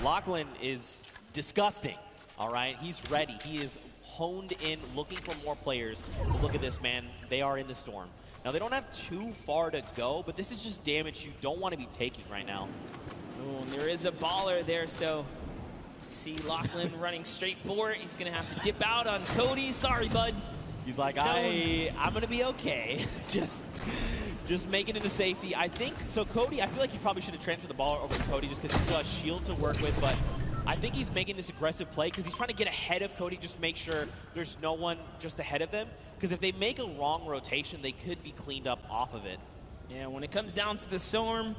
Lachlan is disgusting, all right? He's ready. He is honed in, looking for more players. But look at this, man. They are in the storm. Now, they don't have too far to go, but this is just damage you don't want to be taking right now. Oh, and there is a baller there, so see Lachlan running straight for it. He's going to have to dip out on Cody. Sorry, bud. He's like, I'm going to be okay. just make it into safety. I think, so Cody, I feel like he probably should have transferred the ball over to Cody just because he's got a shield to work with, but I think he's making this aggressive play because he's trying to get ahead of Cody, just make sure there's no one just ahead of them. Because if they make a wrong rotation, they could be cleaned up off of it. Yeah, when it comes down to the storm,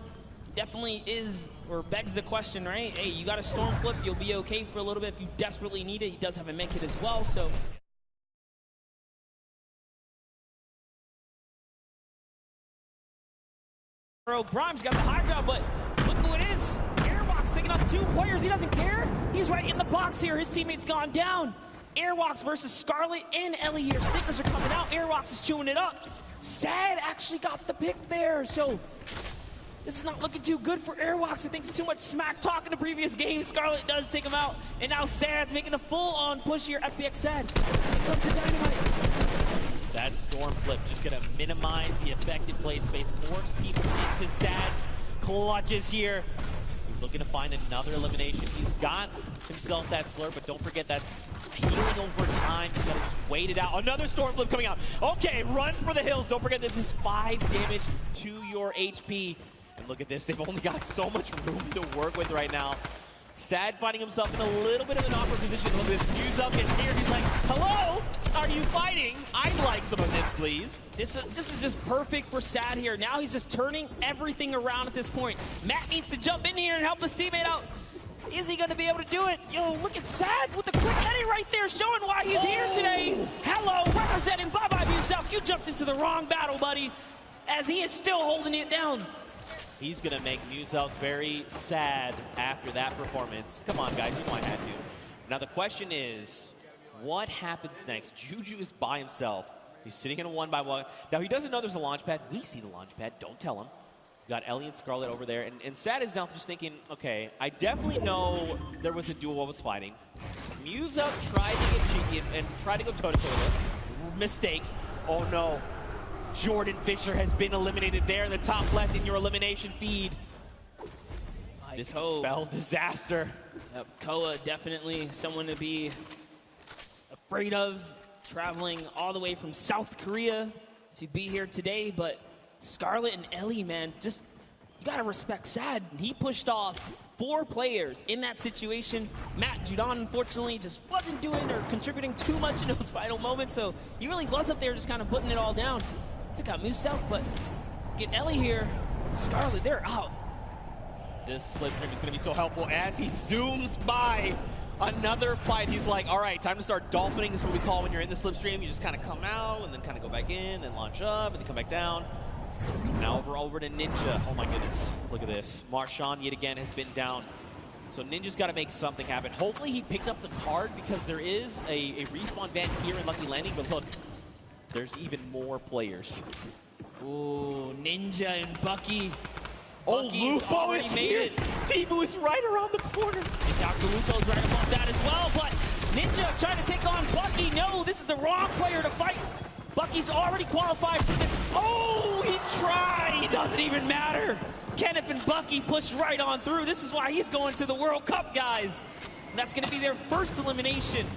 definitely is, or begs the question, right? Hey, you got a storm flip, you'll be okay for a little bit if you desperately need it. He does have a med kit as well, so. Grimes got the high ground, but look who it is. Airwalk's taking up 2 players. He doesn't care. He's right in the box here. His teammate's gone down. Airwalks versus Scarlet and Ellie here. Stickers are coming out. Airwalks is chewing it up. Sad actually got the pick there, so this is not looking too good for Airwalks. I think too much smack talk in the previous game. Scarlet does take him out, and now Sad's making a full-on push here. FPX Sad. Here comes the Dynamite. That storm flip just going to minimize the affected play space, force people into Sad's clutches here. He's looking to find another elimination. He's got himself that slurp, but don't forget that's healing over time. He's got to just wait it out. Another storm flip coming out. Okay, run for the hills. Don't forget this is 5 damage to your HP. And look at this, they've only got so much room to work with right now. Sad finding himself in a little bit of an awkward position. Look at this, News Up gets here. He's like, hello, are you fighting? I'd like some of this, please. This is just perfect for Sad here. Now he's just turning everything around at this point. Matt needs to jump in here and help his teammate out. Is he going to be able to do it? Yo, look at Sad with the quick edit right there, showing why he's here today. Hello, representing bye-bye yourself. You jumped into the wrong battle, buddy, as he is still holding it down. He's going to make Muselk very sad after that performance. Come on, guys, you know I had to. Now, the question is, what happens next? Juju is by himself. He's sitting in a 1-by-1. Now, he doesn't know there's a launch pad. We see the launch pad. Don't tell him. You got Ellie and Scarlet over there. And Sad is now just thinking, okay, I definitely know there was a duo I was fighting. Muselk tried to get cheeky and tried to go toe-to-toe with us. Mistakes. Oh, no. Jordan Fisher has been eliminated there in the top left in your elimination feed. This could spell disaster. Yep, Koa definitely someone to be afraid of, traveling all the way from South Korea to be here today. But Scarlet and Ellie, man, just you gotta respect Sad. He pushed off 4 players in that situation. Matt Judon, unfortunately, just wasn't doing or contributing too much in those final moments, so he really was up there just kind of putting it all down. Took out Muselk, but get Ellie here. Scarlet, they're out. This slipstream is going to be so helpful as he zooms by another fight. He's like, all right, time to start dolphining. This is what we call when you're in the slipstream. You just kind of come out and then kind of go back in and launch up and then come back down. Now over to Ninja. Oh my goodness, look at this. Marshawn yet again has been down. So Ninja's got to make something happen. Hopefully he picked up the card because there is a respawn van here in Lucky Landing, but look, there's even more players. Ooh, Ninja and Bucky. Oh, Lupo is here. Timu is right around the corner. And Dr. Lupo's right above that as well, but Ninja trying to take on Bucky. No, this is the wrong player to fight. Bucky's already qualified for this. Oh, he tried. It doesn't even matter. Kenneth and Bucky push right on through. This is why he's going to the World Cup, guys. And that's going to be their first elimination.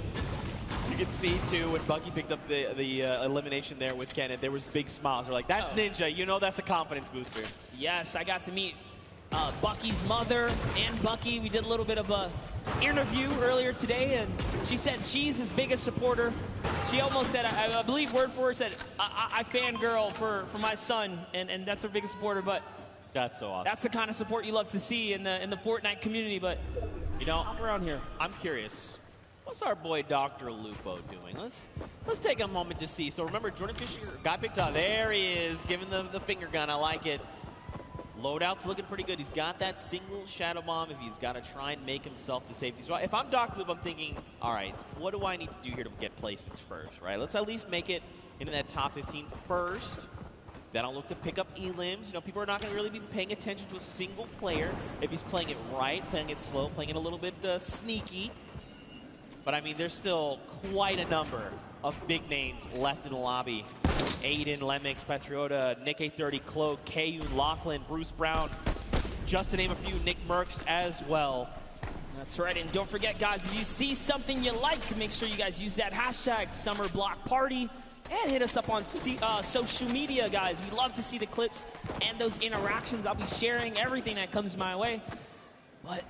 You can see, too, when Bucky picked up the elimination there with Kenneth, there was big smiles. They're like, that's Ninja. You know that's a confidence booster. Yes, I got to meet Bucky's mother and Bucky. We did a little bit of a interview earlier today, and she said she's his biggest supporter. She almost said, I believe word for her, said, I fangirl for my son, and that's her biggest supporter. But that's so awesome. That's the kind of support you love to see in the Fortnite community. But you know, around here, I'm curious. What's our boy Dr. Lupo doing? Let's take a moment to see. So remember, Jordan Fisher got picked up. There he is, giving the finger gun. I like it. Loadout's looking pretty good. He's got that single shadow bomb if he's got to try and make himself to safety. So if I'm Dr. Lupo, I'm thinking, all right, what do I need to do here to get placements first, right? Let's at least make it into that top 15 first. Then I'll look to pick up elims. You know, people are not going to really be paying attention to a single player if he's playing it right, playing it slow, playing it a little bit sneaky. But I mean, there's still quite a number of big names left in the lobby. Aiden, Lemix, Patriota, Nick A30, Cloak, Kayun, Lachlan, Bruce Brown, just to name a few, Nick Merckx as well. That's right, and don't forget, guys, if you see something you like, make sure you guys use that hashtag SummerBlockParty and hit us up on social media, guys. We love to see the clips and those interactions. I'll be sharing everything that comes my way. But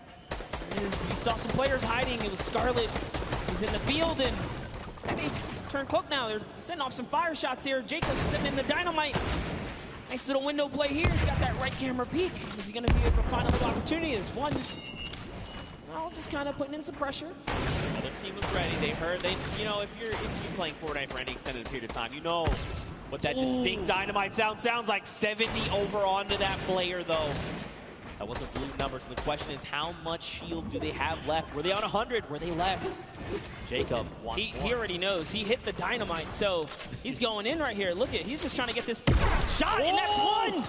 you saw some players hiding. It was Scarlet who's in the field, and they turn Cloak now. They're sending off some fire shots here. Jacob is sending in the dynamite. Nice little window play here. He's got that right camera peek. Is he going to be able to find a little opportunity? There's one. Well, just kind of putting in some pressure. Other team was ready. They heard. You know, if you're playing Fortnite for any extended period of time, you know what that distinct dynamite sounds like. 70 over onto that player, though. That was a blue number. So the question is, how much shield do they have left? Were they on 100? Were they less? Jacob wants more. He already knows. He hit the dynamite, so he's going in right here. Look at, he's just trying to get this shot, and that's one.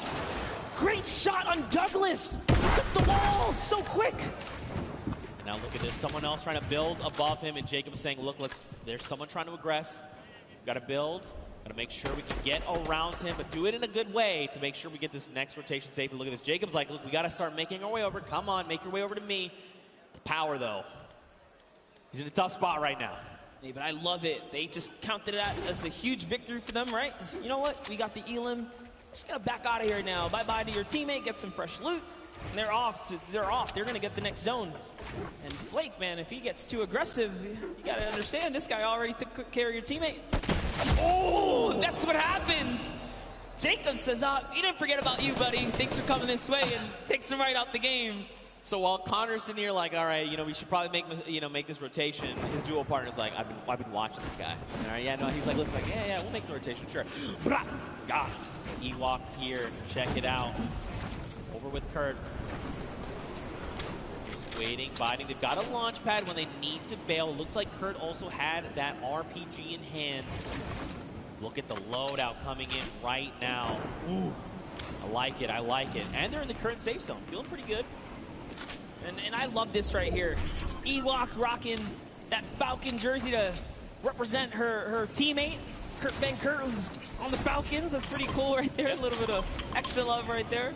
Great shot on Douglas. He took the wall so quick. Now look at this, someone else trying to build above him, and Jacob is saying, look, there's someone trying to aggress. We've got to build, got to make sure we can get around him, but do it in a good way to make sure we get this next rotation safe. And look at this, Jacob's like, look, we got to start making our way over. Come on, make your way over to me. The power, though. He's in a tough spot right now. Hey, but I love it. They just counted it as a huge victory for them, right? You know what? We got the elim. Just got to back out of here now. Bye-bye to your teammate, get some fresh loot. And they're off. They're going to get the next zone. And Flake, man, if he gets too aggressive, you got to understand, this guy already took care of your teammate. Oh, that's what happens. Jacob says, he didn't forget about you, buddy. Thanks for coming this way, and takes him right out the game. So while Connor's sitting here like, all right, you know, we should probably make this rotation, his duo partner's like, I've been watching this guy. All right, yeah, no, he's like, listen, like, yeah, we'll make the rotation, sure. God, Ewok here, check it out. Over with Kurt. Just waiting, biting. They've got a launch pad when they need to bail. Looks like Kurt also had that RPG in hand. Look at the loadout coming in right now. Ooh, I like it, I like it. And they're in the current safe zone, feeling pretty good. And I love this right here. Ewok rocking that Falcon jersey to represent her teammate, Ben Kurt, who's on the Falcons. That's pretty cool right there. A little bit of extra love right there.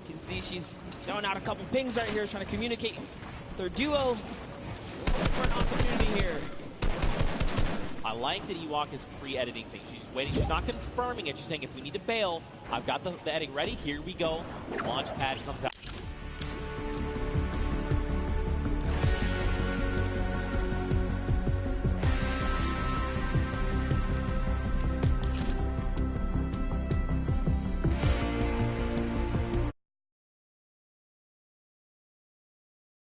You can see she's throwing out a couple pings right here, trying to communicate with her duo. For an opportunity here. I like that Ewok is pre-editing things. She's waiting. She's not confirming it. She's saying, if we need to bail, I've got the editing ready. Here we go. Launch pad comes out.